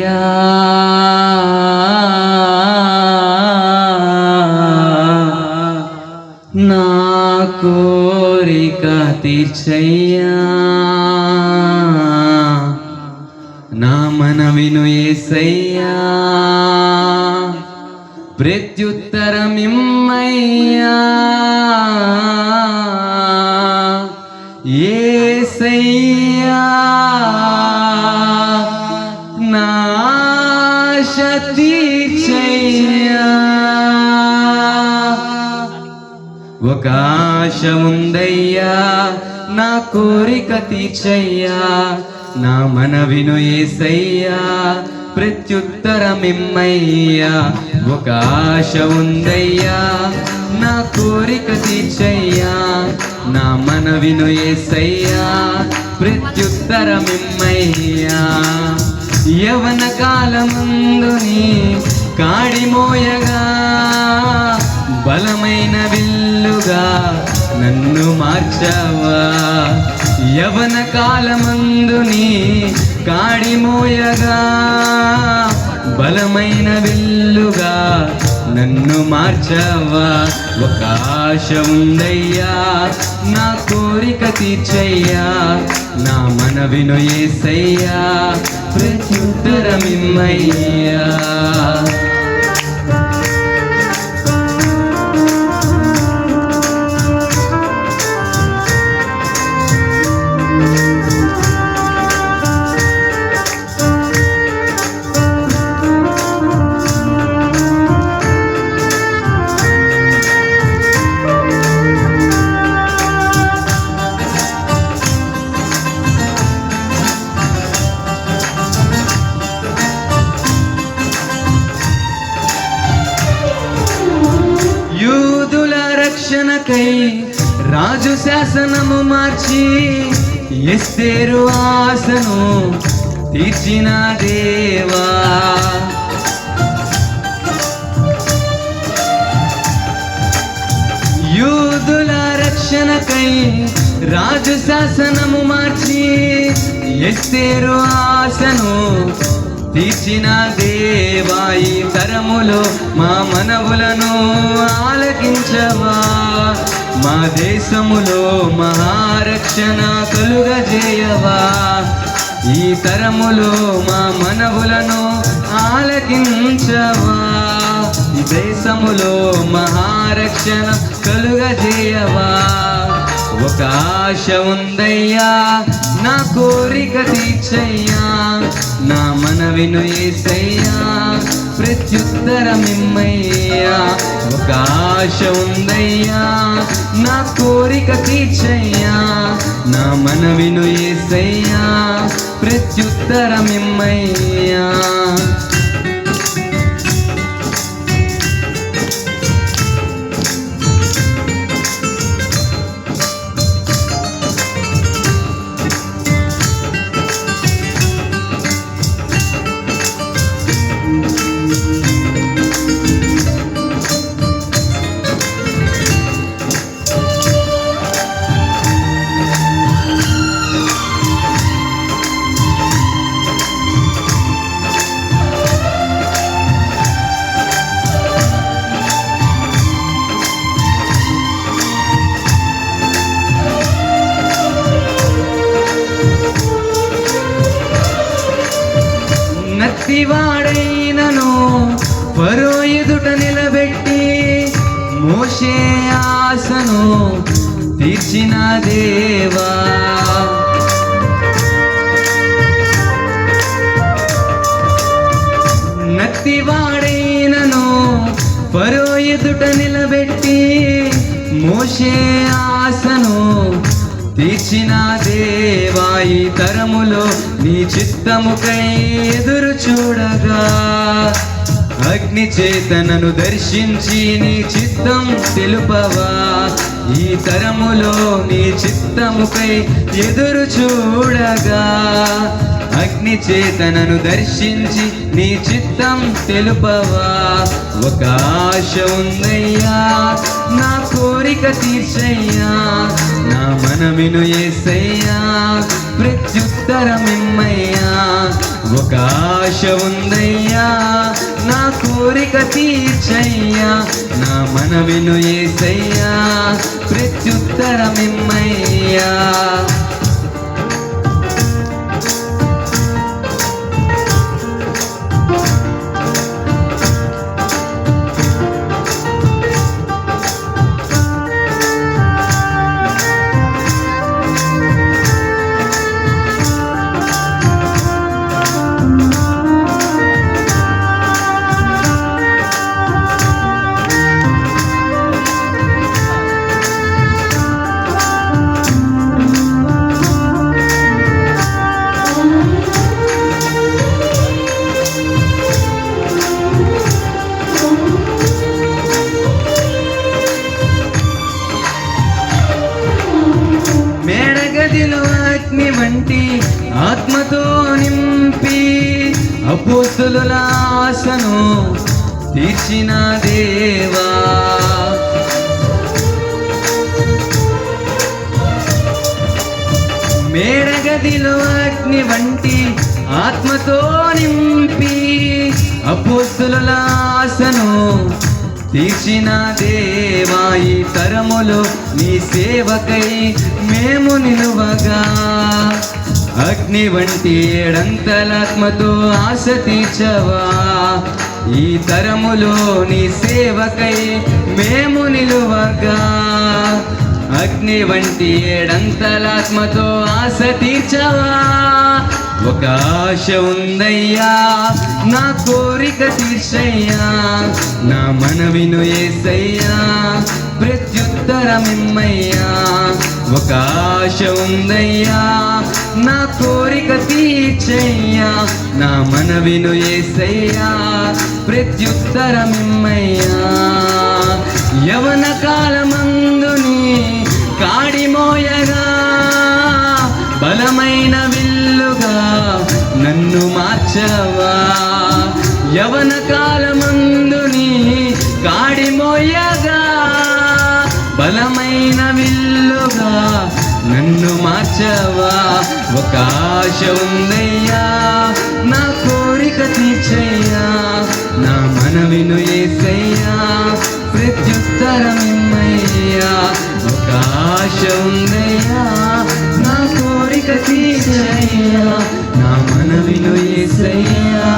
యేసయ్యా నా కోరిక తీర్చయ్యా నా మనవిను యేసయ్యా ప్రత్యుత్తరమిమ్మయ్యా యేసయ్యా నా ఆశ తీర్చయ్యా ఒక ఆశ ఉందయ్యా నా కోరిక తీర్చయ్యా నా మనవిను యేసయ్యా ప్రత్యుత్తరమిమ్మయ్యా ఒక ఆశ ఉందయ్యా నా కోరిక తీర్చయ్యా నా మనవిను యేసయ్యా ప్రత్యుత్తరమిమ్మయ్యా యవన కాలమందుని కాడిమోయగా బలమైన విల్లుగా నన్ను మార్చావా యవన కాలమందుని కాడిమోయగా బలమైన విల్లుగా నన్ను మార్చావా ఒక ఆశ ఉందయ్యా నా కోరిక తీర్చయ్యా నా మనవిను యేసయ్యా ప్రత్యుత్తరమిమ్మయ్యా రక్షణకై రాజు శాసనము మార్చి ఎస్తేరు ఆశను తీర్చిన దేవా యూదుల రక్షణకై రాజు శాసనము మార్చి ఎస్తేరు ఆశను తీర్చిన దేవా ఈ తరములో మా మనవులను ఆలకించవా మా దేశములో మహారక్షణ కలుగజేయవా ఈ తరములో మా మనవులను ఆలకించవా ఈ దేశములో మహారక్షణ కలుగజేయవా ఒక ఆశ ఉందయ్యా నా కోరిక తీర్చయ్యా నా మనవిను యేసయ్యా ప్రత్యుత్తరమిమ్మయ్యా ఒక ఆశ ఉందయ్యా నా కోరిక తీర్చయ్యా నా మనవిను యేసయ్యా ప్రత్యుత్తరమిమ్మయ్యా నత్తివాడైనను ఫరో ఎదుట నిలబెట్టి మోషే ఆశను తీర్చిన దేవా నత్తివాడైనను ఫరో ఎదుట నిలబెట్టి మోషే ఆశను తీర్చిన దేవా ఈ తరములో నీ చిత్తముకై ఎదురు చూడగా అగ్ని చేతనను దర్శించి నీ చిత్తం తెలుపవా ఈ తరములో నీ చిత్తముకై ఎదురు చూడగా అగ్ని చేతనను దర్శించి నీ చిత్తం తెలుపవా. ఒక ఆశ ఉందయ్యా, నా కోరిక తీర్చయ్యా, నా మనవిను యేసయ్యా, ప్రత్యుత్తరమిమ్మయ్యా. ఒక ఆశ ఉందయ్యా, నా కోరిక తీర్చయ్యా, నా మనవిను యేసయ్యా, ప్రత్యుత్తరమిమ్మయ్యా. మేడగదిలో అగ్ని వంటి ఆత్మతో నింపి అపోస్తుల ఆశను తీర్చిన దేవా. మేడగదిలో అగ్ని వంటి ఆత్మతో నింపి అపోస్తుల ఆశను తీర్చిన దేవా. ఈ తరములో నీ సేవకై మేము నిలువగా అగ్ని వంటి ఏడంతలాత్మతో ఆశ తీర్చవా. ఈ తరములో నీ సేవకై మేము నిలువగా అగ్ని వంటి ఏడంతలాత్మతో ఆశ తీర్చవా. ఒక ఆశ ఉందయ్యా, నా కోరిక తీర్చయ్యా, నా మనవిను యేసయ్యా, ప్రత్యుత్తరమిమ్మయ్యా. ఒక ఆశ ఉందయ్యా, నా కోరిక తీర్చయ్యా, నా మనవిను యేసయ్యా, ప్రత్యుత్తరమిమ్మయ్యా. యవన కాలమందుని కాడి మోయగా బలమైన విల్లుగా నన్ను మార్చవా. యవన కాలమందుని కాడి మోయగా బలమైన విల్లుగా నన్ను మార్చవా. ఒక ఆశ ఉందయ్యా, నా కోరిక తీర్చయ్యా, నా మనవిను యేసయ్యా, ప్రత్యుత్తరమిమ్మయ్యా. ఒక ఆశ ఉందయ్యా, నా కోరిక తీర్చయ్యా, నా మనవిను యేసయ్యా.